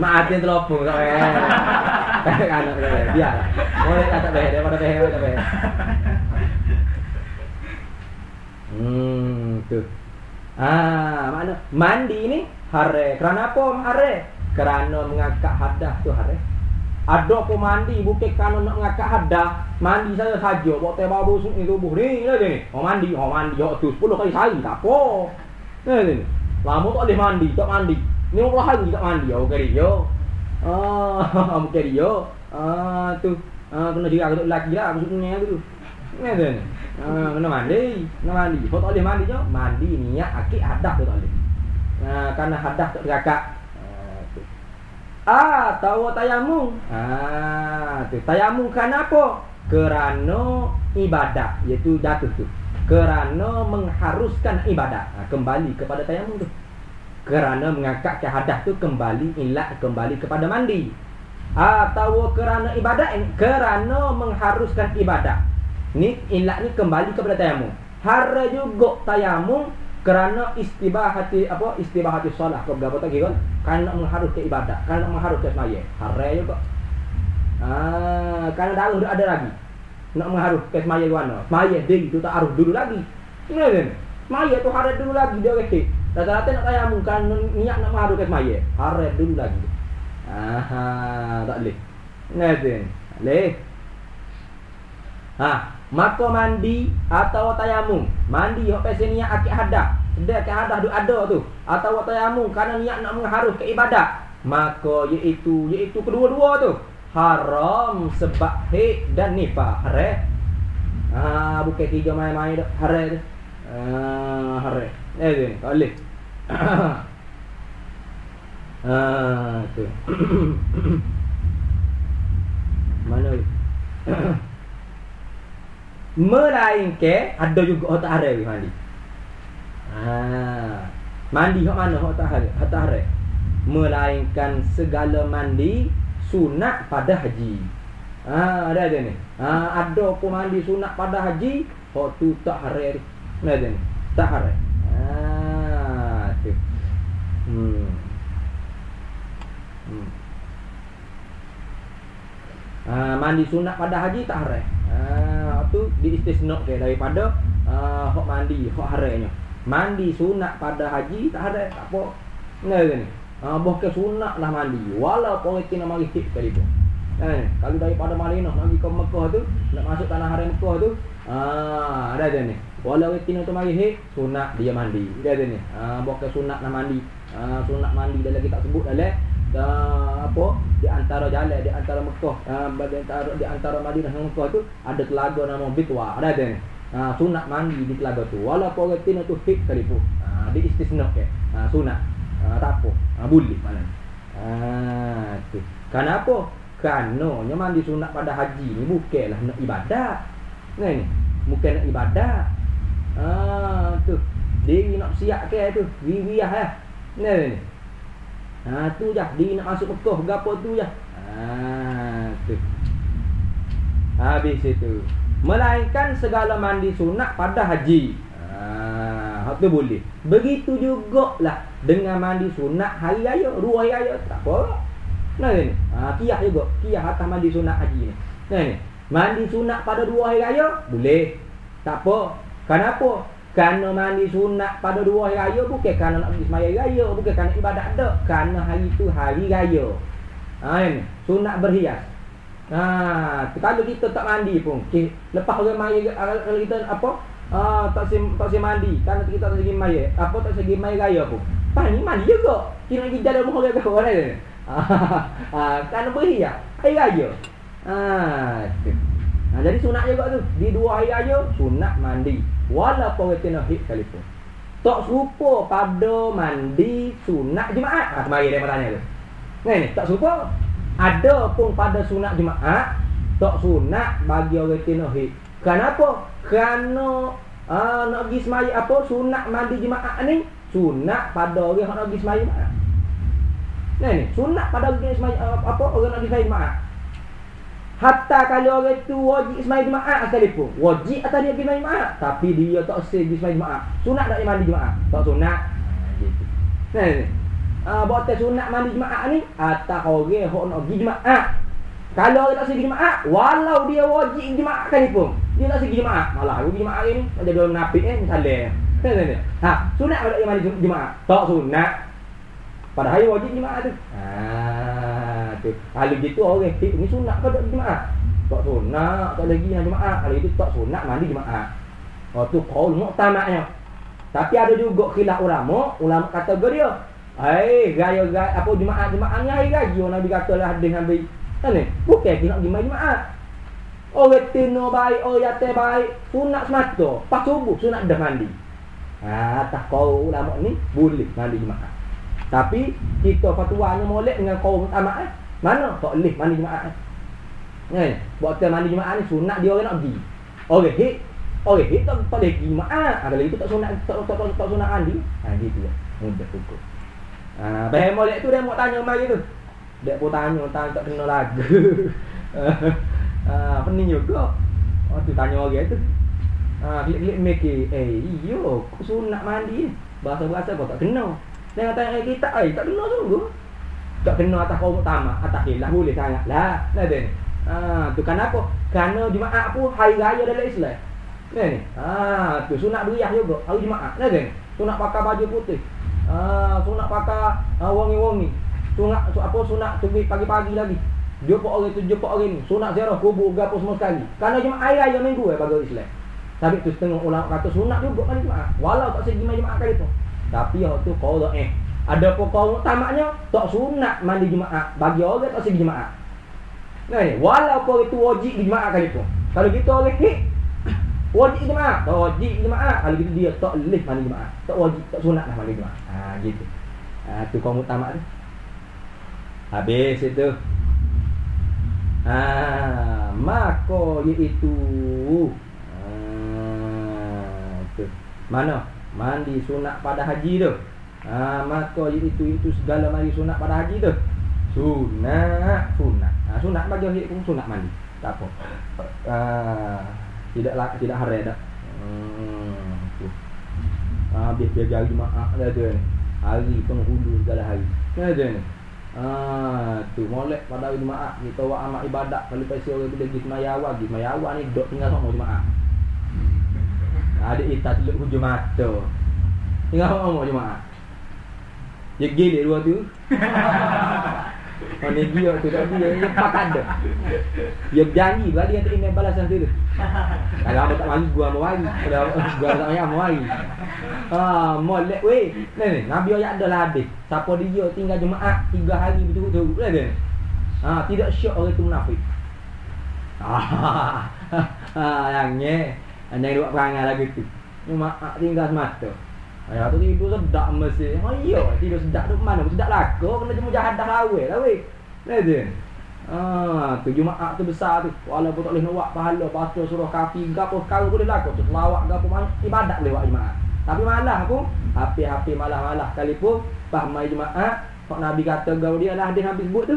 Mak hati terlopong tak payah. Anak saya, biarlah. Boleh tak payah, daripada payah tak payah. Tu. Mana? Mandi ni hare. Kerana apa hare? Kerana mengangkat hadas tu hare. Ada pun mandi bukan kerana nak mengangkat hadas. Mandi saja buat teh bau busuk ni tubuh ni ni. Mandi tu 10 kali sehari tak apa. Ni. Lama tak boleh mandi, tak mandi. 50 hari tak mandi. Okey dia. Bukan dia. Tu. Kena dia keduk lelaki lah maksudnya tu. Ni. Kena mandi. Kau tak boleh mandi je. Mandi niat akid hadas tu tak boleh. Kerana hadas tak terakak. Tahu tayamum. Tu tayamum kerana apa? Kerana ibadat, iaitu jatuh tu. Kerana mengharuskan ibadat. Kembali kepada tayamum tu. Kerana mengangkat ke hadas tu kembali kepada mandi. Atau kerana ibadat ini kerana mengharuskan ibadat. Ni ilat ni kembali kepada tayamum. Hara juga tayamum kerana istibahati solat ke berapa tak kira? Kerana mengharuskan ibadat, kerana mengharuskan sembahyang. Hara juga. Kerana darah ada lagi. Nak mengharuskan sembahyang mana? Sembahyang diri tu tak harus dulu lagi. Kan? Sembahyang tu hara dulu lagi dia kata. Rata-rata nak tayamum kerana niat nak mengharuskan sembahyang. Hara dulu lagi. Tak boleh. Ngeten. Boleh. Maka mandi atau tayamum. Mandi hok pasal niat akid hadas. Sedar akid hadas tu ada tu. Atau tayamum kerana niat nak mengharus ke ibadat. Maka iaitu kedua-dua tu haram sebab haid dan nifas. Haram. Bukan tiga main-main dak. Haram tu. Haram. Tak boleh. Tu. Mana tu? Melainkan ada juga hak tak haram mandi. Mandi hak mana hak tak haram? Melainkan segala mandi sunat pada haji. Ada ni. Ada pun mandi sunat pada haji, hak tu tak haram. Ada ni. Tak haram. Tu. Mandi sunat pada haji tak haram. Tu diistisna daripada hak mandi hak haramnya. Mandi sunat pada haji tak haram, tak apa. Benar ni. Bahkan sunat lah mandi walaupun orang kena mari hit sekali pun. Kalau daripada Madinah nak pergi ke Mekah tu, nak masuk tanah haram Mekah tu, ada ni. Walau kena tu mari hit, sunat dia mandi. Dia ada ni. Bahkan sunat lah mandi. Sunat mandi dah lagi tak sebut dalam di antara jalan di antara Mekah, di antara Madinah dan Mekah tu ada telaga nama Bitwa. Ada ni. Sunat mandi di telaga tu. Walaupun orang kena tu hit sekali pun. Di istisna ke. Sunat. Tak apa. Boleh mana. Tu. Kenapa? Kerana mandi sunat pada haji ni bukanlah nak ibadat. Ni. Bukan nak ibadat. Tu. Diri nak siap ke tu. Wiwiyah lah. Ni. Tu je. Diri nak masuk Mekah berapa tu je. Tu. Habis itu. Melainkan segala mandi sunat pada haji. Hak tu boleh. Begitu jugalah dengan mandi sunat hari raya, 2 hari raya tak apa. Nah ni. Qiyah juga. Qiyah atas mandi sunat haji ni. Nah ni. Mandi sunat pada 2 hari raya boleh. Tak apa. Kenapa? Kerana mandi sunat pada 2 hari raya bukan kerana nak pergi sembahyang raya, bukan kerana ibadat dak, kerana hari tu hari raya. Ni. Sunat berhias. Kalau kita tak mandi pun, lepas orang mari kalau kita tak si mandi, kerana kita tak segi maya, tak segi maya raya pun. Ni mandi juga. Kita pergi jalan rumah orang kau ni. Kerana berhias hari raya. Tu. Jadi sunat juga tu. Di 2 hari raya sunat mandi. Walaupun kita nak hit sekalipun. Tak serupa pada mandi sunat Jumaat. Kemari dia bertanya tu. Ni tak serupa. Ada pun pada sunat Jumaat, tak sunat bagi orang kena hit. Kenapa? Kerana nak pergi semaya apa sunat mandi Jumaat ni sunat pada orang yang nak pergi semaya Jumaat. Ni sunat pada orang yang semaya apa orang nak pergi semaya Jumaat. Hatta kalau orang tu wajib semaya Jumaat sekalipun, wajib atas dia pergi semaya Jumaat, tapi dia tak sah pergi semaya Jumaat. Sunat tak dia mandi Jumaat? Tak sunat. Gitu. Ni. Buat sunat mandi Jumaat ni atas orang yang nak pergi Jumaat. Kalau orang tak pergi Jumaat, walau dia wajib Jumaat sekalipun, dia tak pergi Jumaat. Malah aku pergi Jumaat ni ada dua munafik salah. Sunat tak dia mandi Jumaat? Tak sunat. Padahal wajib Jumaat tu. Tu. Kalau gitu orang ni sunat ke tak Jumaat? Tak sunat, tak lagi nak Jumaat. Kalau itu tak sunat mandi Jumaat. Tu qaul mu'tamadnya. Tapi ada juga khilaf ulama kata dia. Gaya apa Jumaat ni hari gaji orang Nabi kata lah hadis Nabi. Kan ni? Bukan kita nak pergi Jumaat. Orang tino baik, orang yatim baik, sunat semata. Pas subuh sunat dah mandi. Tak kau ulama ni boleh mandi Jumaat. Tapi kita fatwanya molek dengan kaum utama mana tak boleh mandi Jumaat. Buat mandi Jumaat ni sunat dia orang nak pergi. Orang hit tak boleh pergi Jumaat. Kalau itu tak sunat tak sunat mandi. Gitu lah. Mudah hukum. Bahaya molek tu dia mau tanya mari tu. Dia pun tanya tak kena lagu. Pening juga. Tu tanya orang tu. Klik-klik make iyo sunat mandi. Bahasa-bahasa kau tak kena. Jangan tanya kita, tak kena sungguh. Tak kena atas kaum utama, atas khilaf boleh sangat lah. Ni. Tu kenapa? Kerana Jumaat pun hari raya dalam Islam. Ni. Tu sunat beriah juga hari Jumaat. Ni. Sunat pakai baju putih. Sunat pakai wangi-wangi. Sunat sunat tunggu pagi-pagi lagi. Jumpa orang tu jumpa orang ni. Sunat ziarah kubur gapo semua sekali. Kerana Jumaat hari raya minggu bagi Islam. Tapi tu setengah ulama kata sunat juga kali Jumaat. Walau tak segi Jumaat kali tu. Tapi hak tu qaul ada pokok utamanya tak sunat mandi Jumaat bagi orang tak segi Jumaat. Ni walaupun itu wajib di Jumaat kali tu. Kalau kita orang wajib Jumaat, tak wajib Jumaat. Kalau gitu dia tak boleh mandi Jumaat. Tak wajib, tak sunat lah mandi Jumaat. Gitu. Tu kaum utama tu. Habis itu. Maka iaitu tu. Mana? Mandi sunat pada haji tu. Maka itu segala mandi sunat pada haji tu. Sunat. Sunat bagi orang pun sunat mandi. Tak apa. Tidak haram dah. Tu. Biar jari maaf dah tu ni. Hari penghulu segala hari. Kan tu ni. Tu molek pada hari Jumaat kita buat amal ibadat kalau pasal orang bila pergi semaya awal ni dok tinggal sama Jumaat. Ada itat teluk hujung mata. Tinggal sama Jumaat. Dia gilek dua tu. Ni dia tu tadi dia pakat dah. Dia berjanji balik yang tak email balasan tu. Kalau abang tak mari gua mau mari. Kalau gua tak payah mau mari. Molek weh. Ni Nabi ayat dah lah habis. Siapa dia tinggal Jumaat 3 hari betul-betul kan. Tidak syok orang tu munafik. Yang andai buat perangai lagi tu. Jumaat tinggal semata. Ayah tu tidur sedap mesti. Ya, tidur sedap tu mana? Sedap laka kena cuma jahadah lawai lah weh. Tu. Tu Jumaat tu besar tu. Walaupun tak boleh nak buat pahala baca surah kafi gapo kalau boleh laku tu selawat gapo ibadat boleh buat Jumaat. Tapi malah aku hampir malah sekalipun pas mai Jumaat Pak Nabi kata gau dia lah hadis Nabi sebut tu.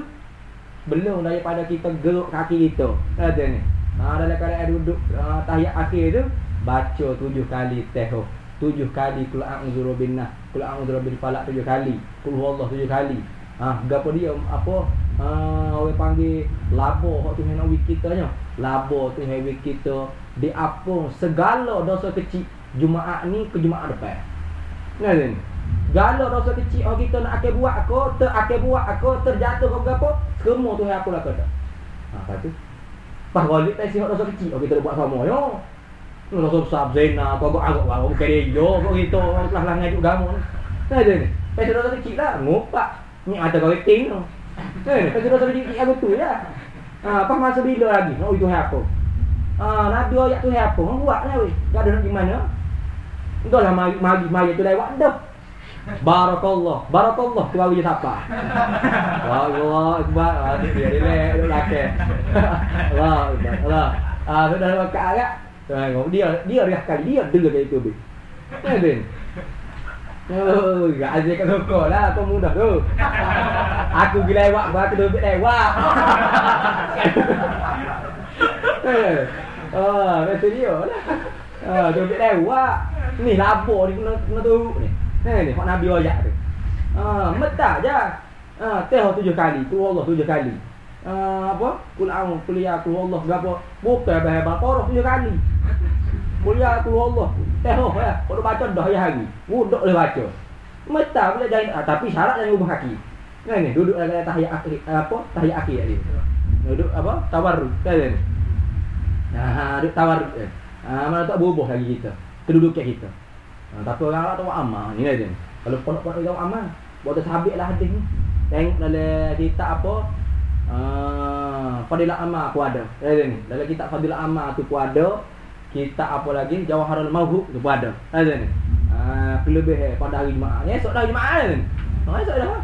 Belum daripada kita geruk kaki kita. Kata ni. Dalam keadaan duduk tahiyat akhir tu baca 7 kali tahu. 7 kali qul a'udzu birabbin nas, qul a'udzu birabbil falaq 7 kali, qul huwallahu 7 kali. Gapo dia apa orang panggil labo hak tu hendak wik kita nya. Labo tu hendak wik kita diapung segala dosa kecil Jumaat ni ke Jumaat depan. Kan? Segala dosa kecil orang kita nak akan buat aku, terjatuh ke gapo, semua tu aku lakukan. Apa tu? Pas balik tak sihat dosa kecil kita buat sama yo. Dosa besar zina, agak bukan dia yo kok gitu kelas-kelas ngajuk gamu ni. Kan ada ni. Pasal dosa kecil lah, ngopak. Ni ada kau ting tu. Kan pasal dosa kecil aku tu ya. Pas masa bila lagi? Nak itu apa? Nabi ayat tu apa? Hang buat lah weh. Tak ada nak gimana. Entahlah mari tu lewat dah. Barakallah tu baru je siapa. Allah akbar. Dia relax belakang. Allah. Sudah makan agak. Tengok dia dah kali dia dengar itu be. Kan? Oh, gak aje kan sokol lah, kau mudah tu. Aku pergi lewat, aku duduk lewat. Betul dia lah. Duduk lewat. Ni labor ni kena tu ni. Ni hak Nabi ayat tu. Metah je. Teh 7 kali, tu Allah 7 kali. Apa? Kul a'udzu kuliah tu Allah gapo? Bukan bahasa Baqarah 7 kali. Kuliah tu Allah. Tengok ya, kalau baca dah hari. Duduk boleh baca. Metah boleh jadi tapi syarat jangan ubah kaki. Kan ni duduk dalam tahiyat akhir tahiyat akhir tadi. Duduk apa? Tawarruk kan ni. Duduk tawarruk. Mana tak berubah lagi kita. Kedudukan kita. Tapi orang tahu amal ni kan. Kalau pondok-pondok tahu amal, buat sahabat lah hadis ni. Tengok dalam kitab apa? Fadilah amal aku ada. Ni. Dalam kitab Fadilah amal tu aku ada. Kita apa lagi Jawharul Mawhub tu pun ada. Ada ni. Kelebihan pada hari Jumaat. Esok dah Jumaat kan. Esok dah.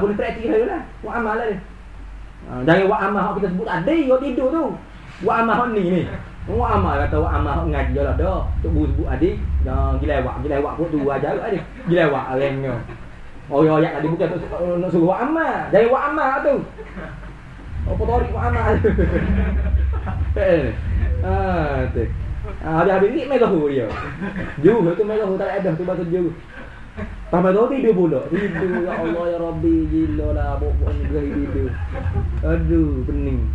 Boleh praktik lah. Buat amal lah ni. Jangan buat amal hak kita sebut ada yo tidur tu. Buat amal hak ni. Buat amal kata buat amal hak ngaji lah dah. Tok guru sebut adik, dah gilawak pun tu ajar adik. Gilawak orangnya. Oh ayat tadi bukan nak suruh buat amal. Jangan buat amal tu. Apa tarik buat amal. Tu. Habis ni mai tahu dia. Juh tu mai tahu tak ada tu bahasa juh. Tambah tu tidur pula. Tidur ya Allah ya Rabbi gila lah bok-bok ni gaya tidur. Aduh pening.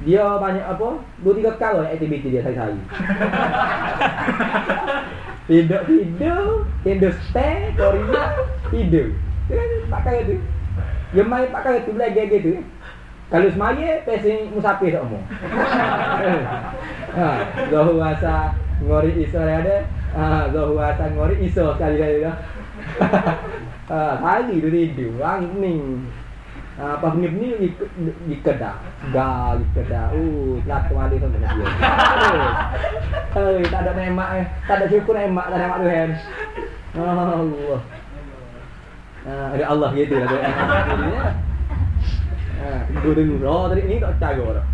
Dia banyak apa? 2-3 kali aktiviti dia hari-hari. Tidur stay, Korea, tidur. Pakai tu. Dia main pakai tu belajar gitu. Kalau semaya, pesen musafir tak omong. Zuhur asa ngori iso ada. Zuhur asa ngori iso sekali dah. Hari tu tidur, angning. Apa ni di Kedah. Gal di Kedah. Telat kembali tu dia. Tak ada nemak tak ada syukur nemak tak nemak Tuhan. Allah. Ada Allah gitu lah tu. Dulu tadi ni tak cago dah.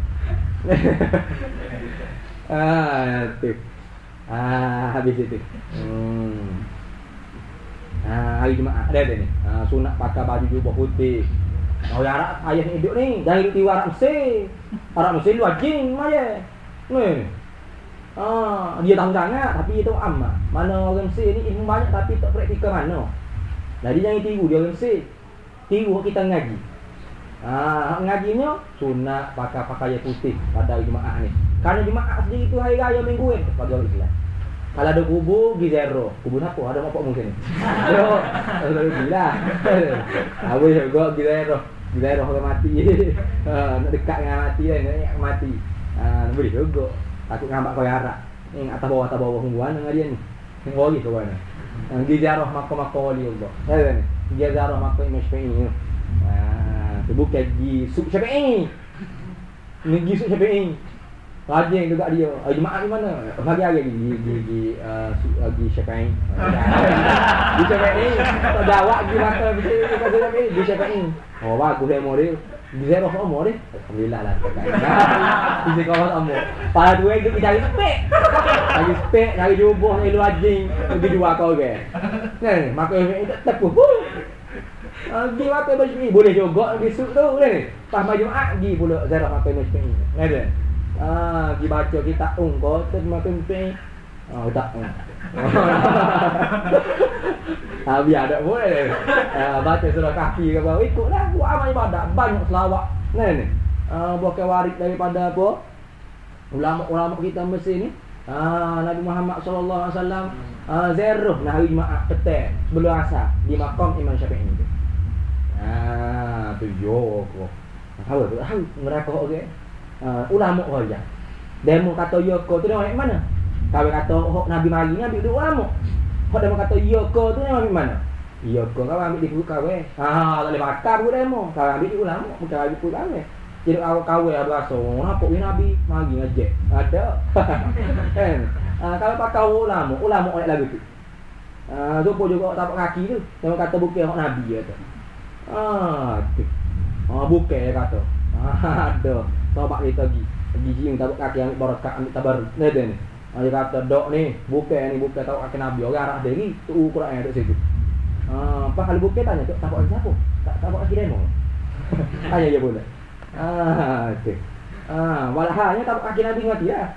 Tu. Habis itu. Hari Jumaat ada ni. Sunat pakai baju jubah putih. Orang Arab ayah ni hidup ni, jangan hidup tiwa Arab Mesir. Arab Mesir lu ajing maya. Ni. Dia tahu sangat tapi dia tahu amat. Mana orang Mesir ni ilmu banyak tapi tak praktikal mana. Jadi jangan tiru dia orang Mesir. Tiru kita ngaji. Ngajinya sunat pakai pakaian putih pada hari Jumaat ni. Karena Jumaat sendiri tu hari raya minggu kan bagi orang Islam. Kalau ada kubur, pergi zero. Kubur apa? Ada bapak mungkin ni. Zero. Lalu gila. Awak juga pergi zero. Pergi zero orang mati. Nak dekat dengan mati kan, nak mati. Boleh juga. Takut ngambak kau harap. Ni atas bawah hungguan dengan dia ni. Yang wali kau mana. Pergi zero makam-makam wali Allah. Kan? Pergi zero makam Imam Syafi'i. Tu bukan pergi suk Syafi'i. Ni pergi suk Syafi'i. Rajin juga dia. Jumaat di mana? Hari-hari di Syafi'i. Di Syafi'i. Tak jawab pergi makan di Syafi'i. Oh, bagus demo dia. Di zero semua dia. Alhamdulillah lah. Di sekolah semua. Pada dua itu kita cari spek. Cari spek, cari jubah, cari rajin. Pergi jual kau ke. Kan? Maka tak tepuh. Pergi makan Syafi'i. Boleh juga besok tu kan. Pas Jumaat pergi pula zero makan Syafi'i. Ada. Pergi baca kitab kau tu makan Syafi'i. Tak. Biar ada boleh. Baca surah Kahfi ke bawah ikutlah buat amal ibadat banyak selawat. Ni. Bukan waris daripada apa? Ulama-ulama kita Mesir ni. Nabi Muhammad sallallahu alaihi wasallam ziarah hari Jumaat petang sebelum asar di makam Imam Syafi'i tu. Tu yo ko. Tahu tu mereka okey. Ulama roja. Demo kata yo ko tu dari mana? Kalau kata Nabi mari ni ambil duit ulama. Hok demo kata yo ko tu dari mana? Yo ko kau ambil di buku kau tak boleh bakar buat demo. Kau ambil di ulama, bukan ambil buku kau. Jadi awak kawin berasa, kenapa wih Nabi magi ngejek? Ada. Kan? Kalau pakai ulama oleh lagu tu. Rupa juga tapak kaki tu. Yang kata bukan hak Nabi kata. Tu. Bukan dia kata. Ada. Tapak kita pergi jiung tapak kaki ambil barakat ambil tabarruk. Ni. Dia kata dok ni bukan tapak kaki Nabi. Orang arah diri tu ukuran yang ada situ. Apa kalau bukan tanya tu tapak kaki siapa? Tapak kaki demo. Tanya dia boleh. Tu. Walahnya tapak kaki Nabi mati dah.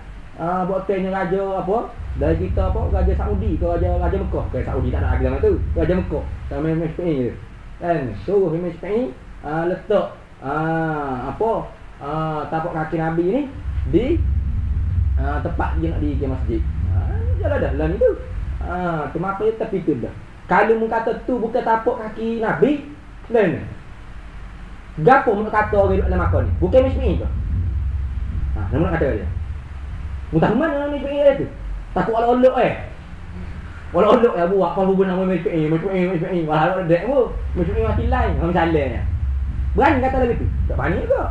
Buat tanya raja apa? Dari kita apa? Raja Saudi ke raja Mekah. Ke Saudi tak ada lagi zaman tu. Raja Mekah. Sama MSPI je. Kan? Suruh MSPI letak tapak kaki Nabi ni di tempat dia nak di masjid. Jalan dah lah ni tu. Tu maka dia tepi tu dah. Kalau mu kata tu bukan tapak kaki Nabi, lain. Gapo mu kata orang duduk dalam makan ni? Bukan MSPI ke? Nama nak kata dia. Muntah mana ni MSPI tu? Takut olok-olok Olok-olok ya buat apa hubung nama MSPI. Walau ada dek MSPI mati lain. Misalnya. Berani kata lagi tu? Tak berani ke?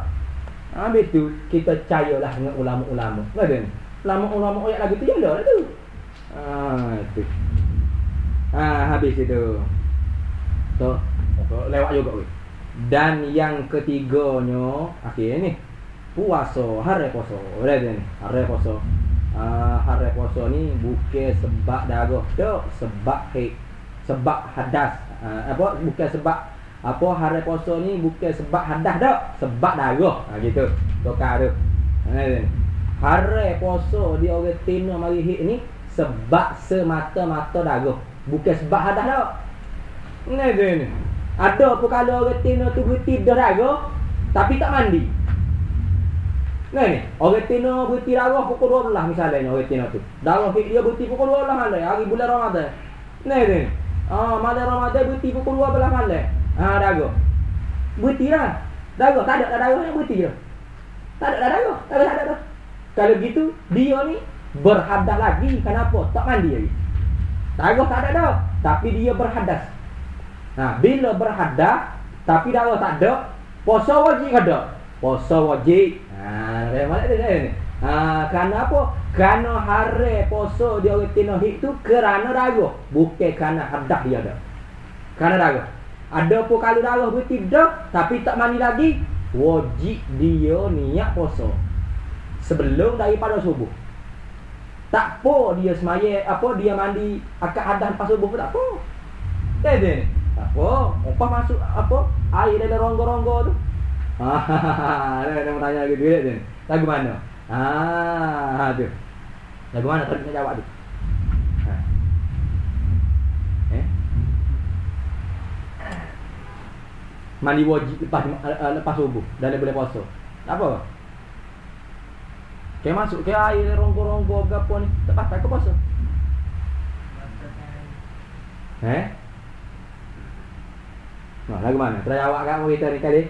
Habis tu kita percayalah dengan ulama-ulama. Ada ni. Ulama-ulama ayat lagu tu jalan lah tu. Tu. Habis itu. So, lewat juga weh. Dan yang ketiganya akhir ni puasa, hari puasa. Ada ni, hari puasa. Hari puasa ni bukan sebab darah dak, sebab hadas. Bukan sebab hari puasa ni bukan sebab hadas dak, sebab darah. Gitu. Tukar tu. Hari puasa dia orang tina mari hit ni sebab semata-mata darah, bukan sebab hadas dak. Ni. Ada apa kalau orang tina tu berhenti darah tapi tak mandi. Ni, orang tina berhenti darah pukul 12 misalnya orang tina tu. Darah dia berhenti pukul 12 malam hari bulan Ramadan. Ni. Malam Ramadan berhenti pukul 12 malam. Darah. Berhenti lah. Darah tak ada darah yang berhenti dah. Tak ada darah. Tak ada. Kalau gitu dia ni berhadas lagi. Kenapa? Tak mandi lagi. Darah tak ada dah, tapi dia berhadas. Bila berhadas tapi darah tak ada, puasa wajib ke tak? Puasa wajib. Mana dia ni? Kerana apa? Kerana hari puasa dia orang tina hit tu kerana darah, bukan kerana hadas dia ada. Kerana darah. Ada apa kalau darah berhenti dah tapi tak mandi lagi, wajib dia niat puasa sebelum daripada subuh. Tak apa dia semaya dia mandi akad hadas lepas subuh pun tak apa. Ni. Apa masuk air dalam rongga-rongga tu. Dia nak tanya lagi duit ni. Lagu mana? Tu. Lagu mana tadi nak jawab tu? Mandi wajib lepas subuh dalam boleh puasa. Tak apa. Kayak masuk ke air rongga-rongga ke apa ni, tak patut ke puasa? Lagu mana? Try awak kat kita ni kali.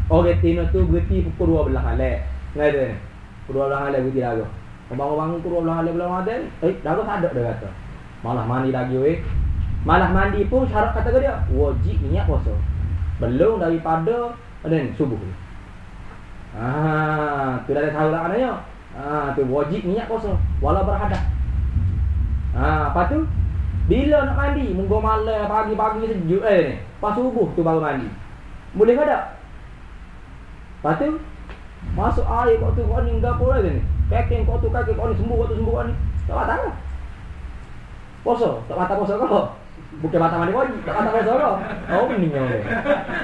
Orang tina tu berhenti pukul 12 malam. Ngada ni. Pukul 12 malam berhenti lagu. Bangun-bangun pukul 12 malam bulan Ramadan, lagu tak ada dia kata. Malah mandi lagi weh. Malah mandi pun syarat kata dia wajib niat puasa. Belum daripada subuh ni. Tu dah tahu lah maknanya. Tu wajib niat puasa walau berhadas. Lepas tu bila nak mandi, munggu malam pagi-pagi sejuk ni. Pas subuh tu baru mandi. Boleh ke tak? Lepas tu masuk air kau tu kau ni gapo lagi ni. Packing kau tu kaki kau ni sembuh ni. Tak batal lah. Puasa, tak batal puasa kau. Bukan batal mandi wajib, tak batal puasa kau. Oh meninggal ni.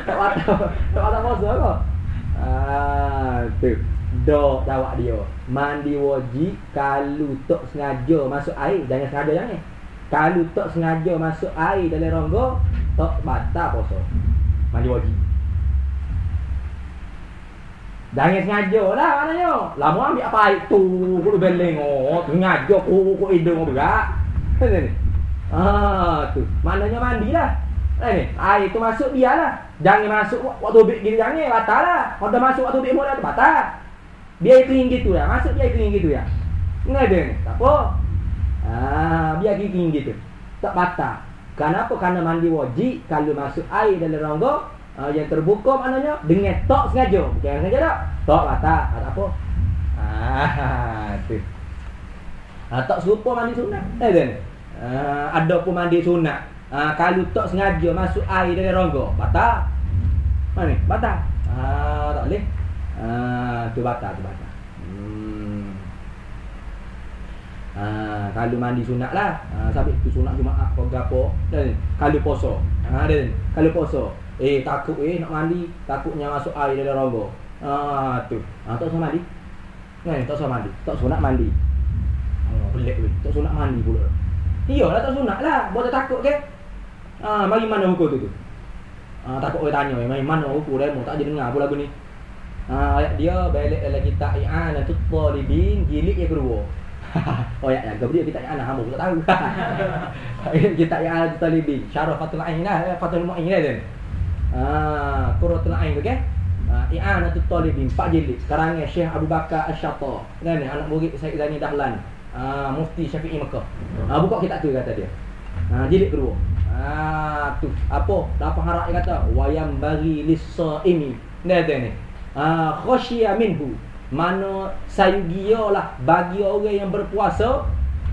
Tak batal puasa kau. Tu. Dok jawab dia. Mandi wajib kalau tak sengaja masuk air, jangan sengaja jangan. Kalau tak sengaja masuk air dalam rongga, tak batal puasa. Mandi wajib. Jangan sengaja lah maknanya. Lama ambil apa air tu, kudu beleng sengaja ku hidung berat. Ni. Tu. Maknanya mandilah. Ni, air tu masuk biarlah. Jangan masuk waktu ubik gini jangan, batal lah. Kalau dah masuk waktu ubik mula tu batal. Biar kering gitu ya. Masuk biar kering gitu ya. Ngada ni. Tak apa. Biar kering gitu. Tak batal. Kenapa? Kerana mandi wajib kalau masuk air dalam rongga Yang terbuka maknanya dengan tok sengaja. Bukan sengaja tak. Tok batal. Tak apa. Tu. Tak serupa mandi sunat. Ada pun mandi sunat. Kalau tak sengaja masuk air dari rongga, batal. Mana ni? Batal. Tak boleh. Tu batal. Kalau mandi sunat lah. Sabit tu sunat Jumaat apa gapo. Dan kalau puasa. Kalau puasa. Takut nak mandi, takutnya masuk air dari rongga. Tu. Tak usah mandi. Tak usah mandi. Tak sunat mandi. Pelik weh. Tak sunat mandi pula. Iyalah tak sunat lah. Buat takut ke? Bagi mana hukum tu? Takut orang tanya, bagi mana hukum dia? Tak je dengar pula lagu ni. Ayat dia balik dalam kitab I'anatul Talibin jilid yang kedua. Ayat dia kitab I'anah hamba tak tahu. Kitab I'anatul Talibin, Syarah Fathul Ain lah, Fathul Mu'in lah tu. Qurratul Ain tu kan? I'anatul Talibin 4 jilid. Karangan Syekh Abu Bakar Asy-Syatta. Kan ni anak murid Said Zani Dahlan. Mufti Syafi'i Mekah. Buka kitab tu kata dia. Jilid kedua. Tu apa? Dapat harap dia kata wayam bagi lis-shaimi. Dia kata ni. Khasyiya minhu. Mana sayugialah bagi orang yang berpuasa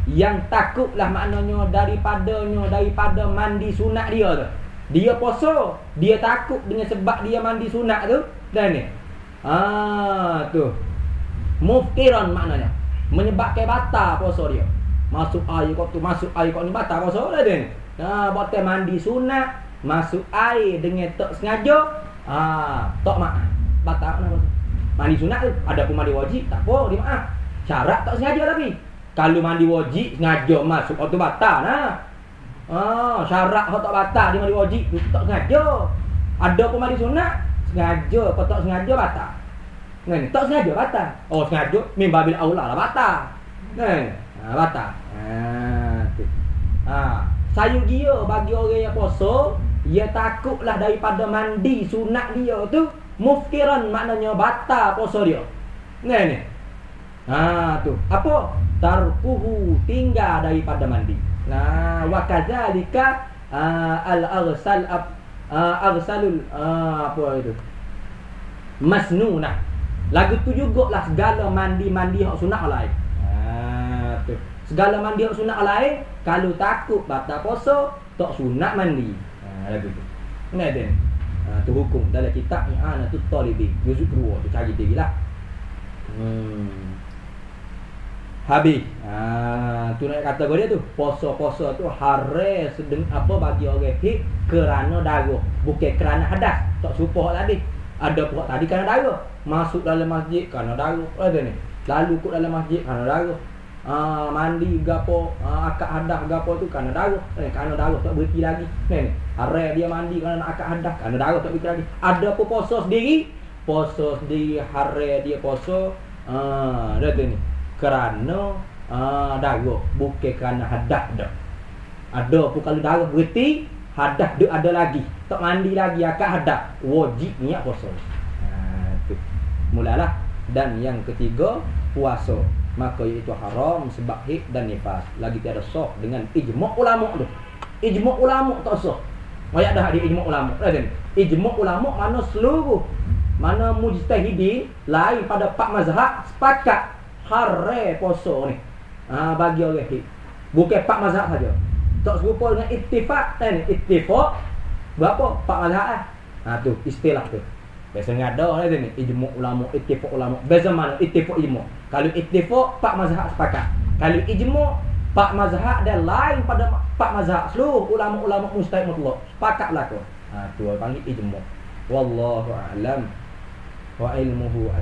yang takutlah maknanya daripada mandi sunat dia tu. Dia puasa, dia takut dengan sebab dia mandi sunat tu. Dan ni. Tu. Muftiran maknanya menyebabkan batal puasa dia. Masuk air kau ni batal puasa dah dia ni. Buat mandi sunat, masuk air dengan tak sengaja, tak maaf. Batal nak puasa. Mandi sunat tu, ada pun mandi wajib, tak apa, dia maaf. Syarat tak sengaja tapi. Kalau mandi wajib sengaja masuk tu batal nah. Syarat hak tak batal dia mandi wajib tu tak sengaja. Ada pun mandi sunat, sengaja atau tak sengaja batal. Kan? Tak sengaja batal. Sengaja mimbabil aula lah batal. Kan? Batal. Tu. Sayur dia bagi orang yang puasa, dia takutlah daripada mandi sunat dia tu mufkiran maknanya batal puasa dia. Kan ni? Tu. Apa? Tarkuhu tinggal daripada mandi. Wa kadzalika arsalul apa itu? Masnunah. Lagu tu jugalah segala mandi hak sunat lain. Tu. Segala mandi hak sunat lain kalau takut batal puasa tak sunat mandi. Lagu tu. Ni ada. Tu hukum dalam kitab I'anatul Talibin juzuk 2 tu cari dia lah. Habis. Tu nak kata dia tu, puasa-puasa tu haram sedeng apa bagi orang hik kerana darah, bukan kerana hadas. Tak serupa tadi. Ada pula tadi kerana darah. Masuk dalam masjid kerana darah. Ada ni. Lalu ikut dalam masjid kerana darah. Mandi gapo, akad hadas gapo tu kerana darah. Kerana darah tak berhenti lagi. Ni. Haram dia mandi kerana akad hadas, kerana darah tak berhenti lagi. Ada pun puasa sendiri haram dia puasa. Dia tu ni. Kerana darah, bukan kerana hadas dah. Ada pun kalau darah berhenti, hadas dia ada lagi. Tak mandi lagi akad hadas, wajib niat puasa. Tu. Mulalah. Dan yang ketiga, puasa. Maka iaitu haram sebab haid dan nifas. Lagi tiada sah dengan ijma' ulama tu. Ijma' ulama tak sah. Ayat dah ada ijma' ulama. Ijma' ulama mana seluruh mana mujtahidin lain pada 4 mazhab sepakat haram puasa ni. Bagi orang haid. Bukan 4 mazhab saja. Tak serupa dengan ittifaq kan? Ittifaq berapa? 4 mazhab lah. Tu istilah tu. Biasa ngada lah ni ijma' ulama, ittifaq ulama. Beza mana ittifaq ijma'? Kalau ittifaq 4 mazhab sepakat. Kalau ijma' 4 mazhab dan lain pada 4 mazhab. Seluruh ulama-ulama mujtahid mutlak sepakat berlaku. Tu panggil ijma'. Wallahu a'lam wa ilmuhu